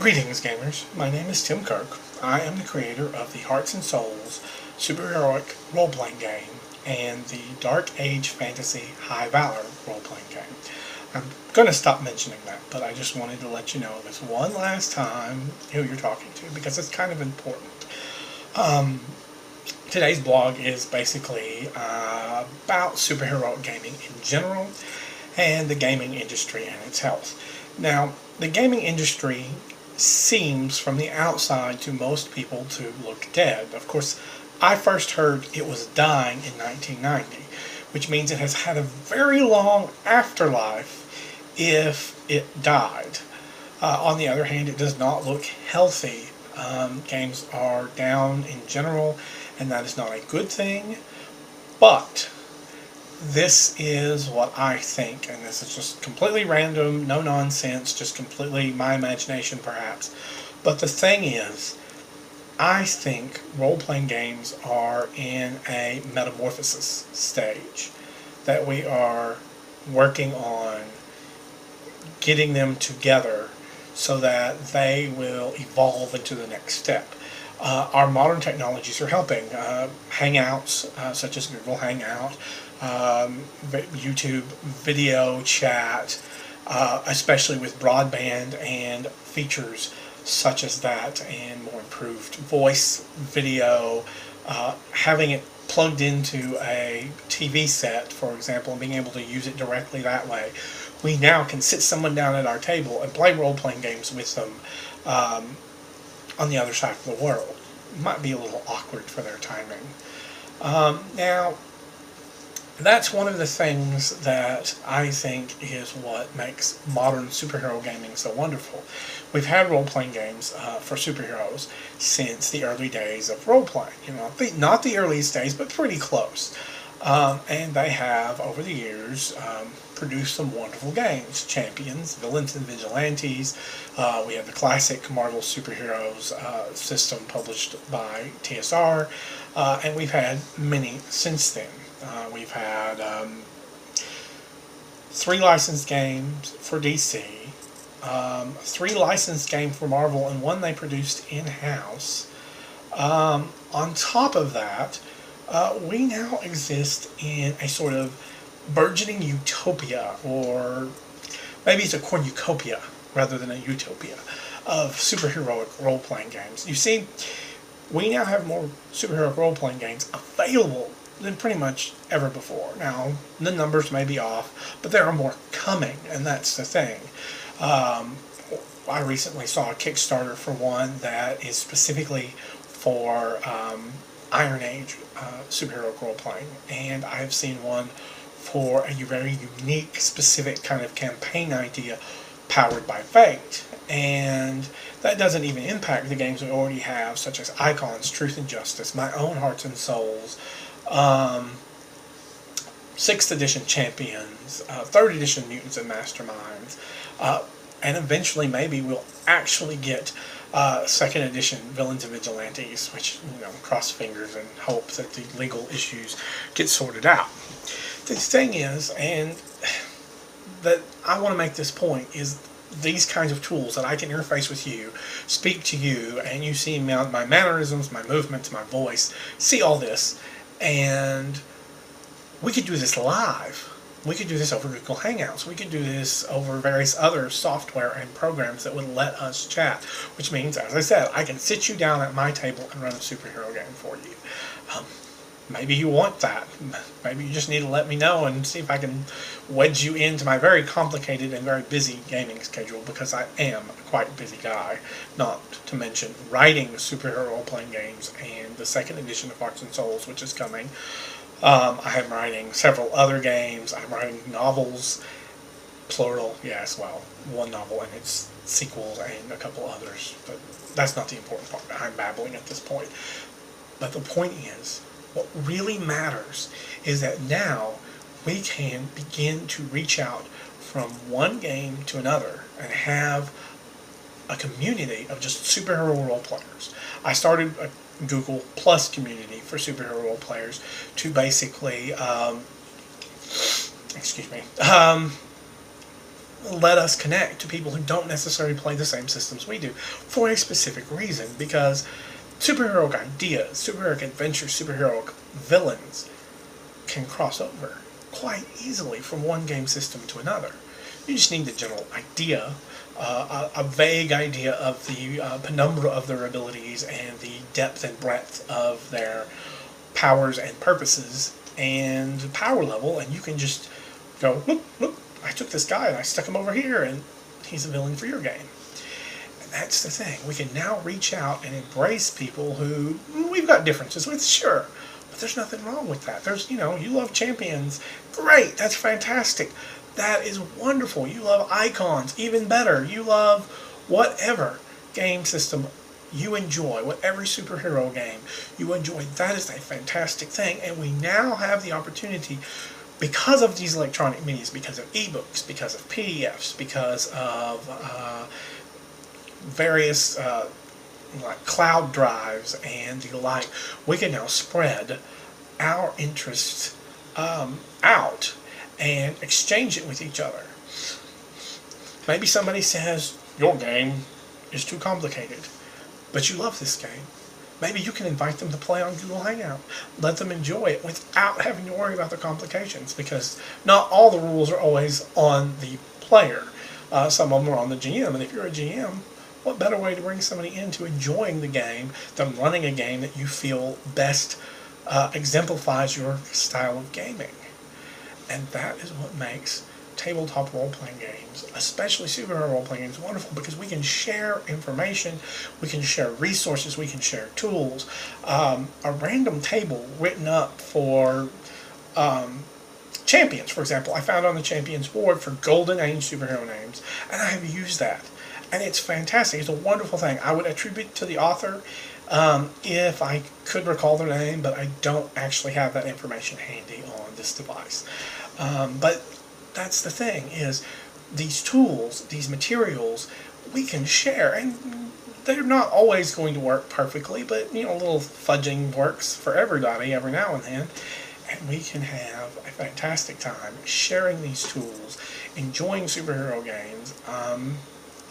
Greetings, gamers. My name is Tim Kirk. I am the creator of the Hearts and Souls Superheroic role-playing game and the Dark Age Fantasy High Valor role-playing game. I'm going to stop mentioning that, but I just wanted to let you know this one last time who you're talking to because it's kind of important. Today's blog is basically about superheroic gaming in general and the gaming industry and its health. Now, the gaming industry seems from the outside to most people to look dead. Of course, I first heard it was dying in 1990, which means it has had a very long afterlife if it died. On the other hand, it does not look healthy. Games are down in general, and that is not a good thing, but this is what I think, and this is just completely random, no nonsense, just completely my imagination perhaps. But the thing is, I think role-playing games are in a metamorphosis stage, that we are working on getting them together so that they will evolve into the next step. Our modern technologies are helping. Hangouts, such as Google Hangout, YouTube video chat, especially with broadband and features such as that, and more improved voice, video, having it plugged into a TV set, for example, and being able to use it directly that way. We now can sit someone down at our table and play role-playing games with them on the other side of the world. It might be a little awkward for their timing. Now, that's one of the things that I think is what makes modern superhero gaming so wonderful. We've had role-playing games for superheroes since the early days of role-playing. You know, not the earliest days, but pretty close. And they have, over the years, produced some wonderful games. Champions, Villains, and Vigilantes. We have the classic Marvel Superheroes system published by TSR. And we've had many since then. We've had 3 licensed games for DC, 3 licensed games for Marvel, and 1 they produced in-house. On top of that, we now exist in a sort of burgeoning utopia, or maybe it's a cornucopia rather than a utopia, of superheroic role-playing games. You see, we now have more superheroic role-playing games available than pretty much ever before. Now, the numbers may be off, but there are more coming, and that's the thing. I recently saw a Kickstarter for one that is specifically for Iron Age superhero role-playing, and I have seen one for a very unique, specific kind of campaign idea powered by Fate. And that doesn't even impact the games we already have, such as Icons, Truth and Justice, my own Hearts and Souls, 6th edition Champions, 3rd edition Mutants and Masterminds, and eventually maybe we'll actually get 2nd edition Villains and Vigilantes, which, you know, cross fingers and hope that the legal issues get sorted out. The thing is, and that I want to make this point, is these kinds of tools that I can interface with you, speak to you, and you see my mannerisms, my movements, my voice, see all this, and we could do this live. We could do this over Google Hangouts. We could do this over various other software and programs that would let us chat, which means, as I said, I can sit you down at my table and run a superhero game for you. Maybe you want that. Maybe you just need to let me know and see if I can wedge you into my very complicated and very busy gaming schedule, because I am a quite busy guy, not to mention writing superhero role-playing games and the 2nd edition of Hearts and Souls, which is coming. I am writing several other games. I'm writing novels, plural, yes, well, 1 novel and its sequels and a couple others, but that's not the important part. I'm babbling at this point. But the point is, what really matters is that now we can begin to reach out from one game to another and have a community of just superhero role players. I started a Google Plus community for superhero role players to basically let us connect to people who don't necessarily play the same systems we do for a specific reason, because superheroic ideas, superheroic adventures, superheroic villains can cross over quite easily from one game system to another. You just need the general idea, a vague idea of the penumbra of their abilities and the depth and breadth of their powers and purposes and power level, and you can just go, look, I took this guy and I stuck him over here, and he's a villain for your game. And that's the thing. We can now reach out and embrace people who we've got differences with, sure, but there's nothing wrong with that. There's, you love champions. Great, that's fantastic. That is wonderful. You love icons, even better. You love whatever game system you enjoy, whatever superhero game you enjoy. That is a fantastic thing, and we now have the opportunity, because of these electronic medias, because of ebooks, because of PDFs, because of various like cloud drives and the like, we can now spread our interests out and exchange it with each other. Maybe somebody says, your game is too complicated, but you love this game. Maybe you can invite them to play on Google Hangout. Let them enjoy it without having to worry about the complications, because not all the rules are always on the player. Some of them are on the GM, and if you're a GM, what better way to bring somebody into enjoying the game than running a game that you feel best exemplifies your style of gaming? And that is what makes tabletop role-playing games, especially superhero role-playing games, wonderful, because we can share information, we can share resources, we can share tools. A random table written up for champions, for example, I found on the champions board for Golden Age superhero names, and I have used that. And it's fantastic. It's a wonderful thing. I would attribute to the author if I could recall their name, but I don't actually have that information handy on this device. But that's the thing, is these tools, these materials, we can share, and they're not always going to work perfectly, but a little fudging works for everybody every now and then, and we can have a fantastic time sharing these tools, enjoying superhero games,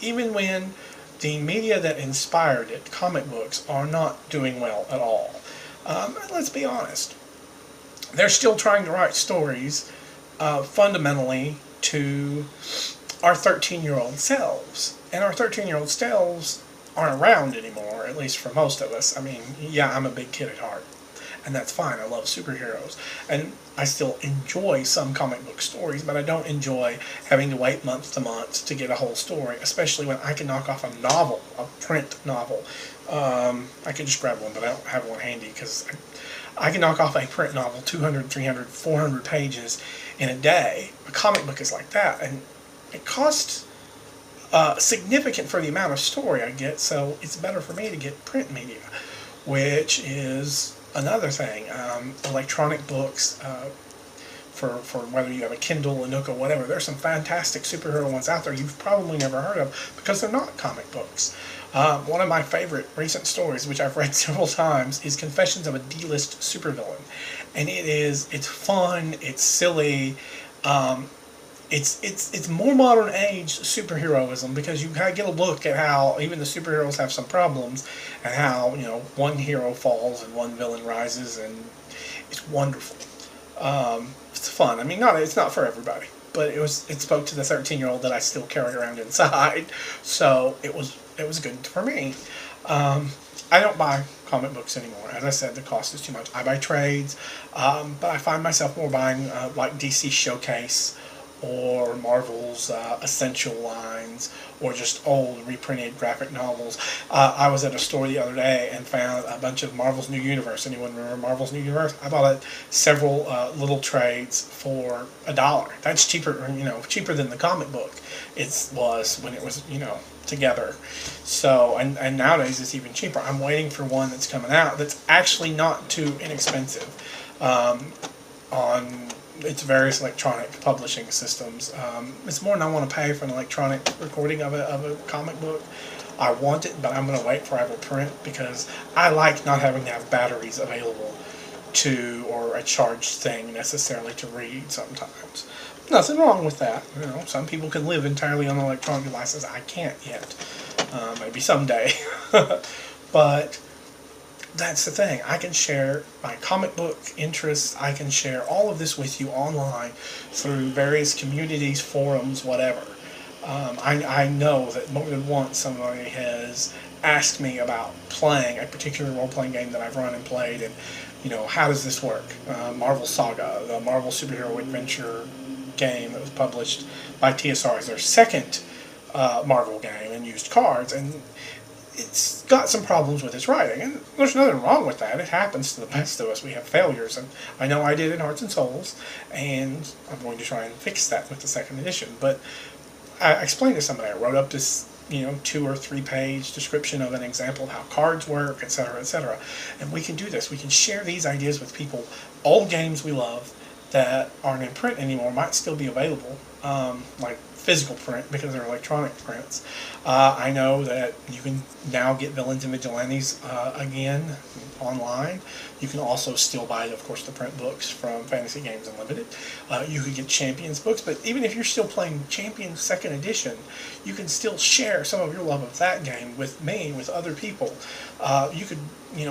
even when the media that inspired it, comic books, are not doing well at all. Let's be honest. They're still trying to write stories fundamentally to our 13-year-old selves. And our 13-year-old selves aren't around anymore, at least for most of us. I mean, yeah, I'm a big kid at heart, and that's fine. I love superheroes. And I still enjoy some comic book stories, but I don't enjoy having to wait month to month to get a whole story, especially when I can knock off a novel, a print novel. I could just grab one, but I don't have one handy, because I can knock off a print novel, 200, 300, 400 pages in a day. A comic book is like that, and it costs significant for the amount of story I get, so it's better for me to get print media, which is another thing. Electronic books, for whether you have a Kindle, a Nook, or whatever, there's some fantastic superhero ones out there you've probably never heard of, because they're not comic books. One of my favorite recent stories, which I've read several times, is Confessions of a D-List Supervillain. And it's fun, it's silly, it's more modern age superheroism, because you kind of get a look at how even the superheroes have some problems, and how, one hero falls and one villain rises, and it's wonderful. It's fun. I mean, it's not for everybody, but it spoke to the 13-year-old that I still carry around inside, so it was good for me. I don't buy comic books anymore. As I said, the cost is too much. I buy trades, but I find myself more buying like DC Showcase, or Marvel's Essential lines, or just old reprinted graphic novels. I was at a store the other day and found a bunch of Marvel's New Universe. Anyone remember Marvel's New Universe? I bought several little trades for $1. That's cheaper, cheaper than the comic book it was when it was, together. So, and nowadays it's even cheaper. I'm waiting for one that's coming out that's actually not too inexpensive on its various electronic publishing systems. It's more than I want to pay for an electronic recording of a comic book. I want it, but I'm going to wait for it to print, because I like not having to have batteries available or a charged thing necessarily to read sometimes. Nothing wrong with that. You know, some people can live entirely on electronic devices. I can't yet. Maybe someday. But that's the thing. I can share my comic book interests. I can share all of this with you online through various communities, forums, whatever. I know that more than once somebody has asked me about playing a particular role-playing game that I've run and played, and how does this work? Marvel Saga, the Marvel Superhero Adventure game that was published by TSR, is their second Marvel game, and used cards, and it's got some problems with its writing, and there's nothing wrong with that. It happens to the best of us. We have failures, and I know I did in Hearts and Souls, and I'm going to try and fix that with the second edition. But I explained to somebody, I wrote up this 2 or 3 page description of an example of how cards work, etc., etc. And we can do this. We can share these ideas with people. Old games we love that aren't in print anymore might still be available, like physical print, because they're electronic prints. I know that you can now get Villains and Vigilantes again online. You can also still buy, of course, the print books from Fantasy Games Unlimited. You could get Champions books, but even if you're still playing Champions 2nd Edition, you can still share some of your love of that game with me, with other people. You could,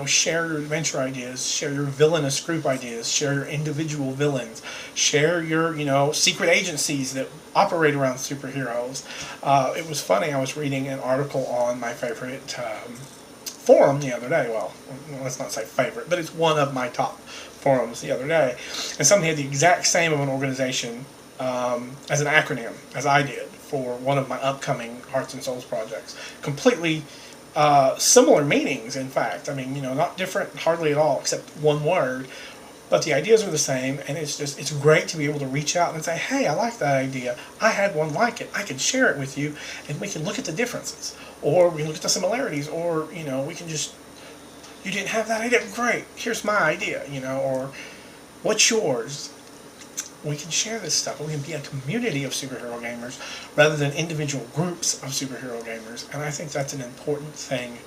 share your adventure ideas, share your villainous group ideas, share your individual villains, share your, secret agencies that operate around superheroes. It was funny, I was reading an article on my favorite forum the other day. Well, let's not say favorite, but it's one of my top forums the other day. And somebody had the exact same of an organization as an acronym as I did for one of my upcoming Hearts and Souls projects. Completely similar meanings, in fact. I mean, not different hardly at all, except one word. But the ideas are the same, and it's great to be able to reach out and say, hey, I like that idea. I had one like it. I can share it with you, and we can look at the differences. Or we can look at the similarities, or, we can just, you didn't have that idea? Great, here's my idea, or what's yours? We can share this stuff. We can be a community of superhero gamers rather than individual groups of superhero gamers, and I think that's an important thing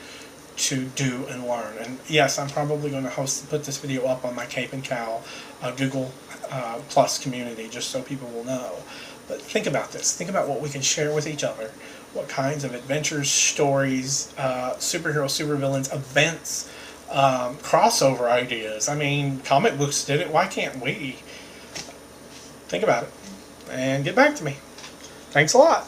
to do and learn. And yes, I'm probably going to put this video up on my Cape and Cowl Google Plus community, just so people will know. But think about this. Think about what we can share with each other. What kinds of adventures, stories, superhero, supervillains, events, crossover ideas. I mean, comic books did it. Why can't we? Think about it. And get back to me. Thanks a lot.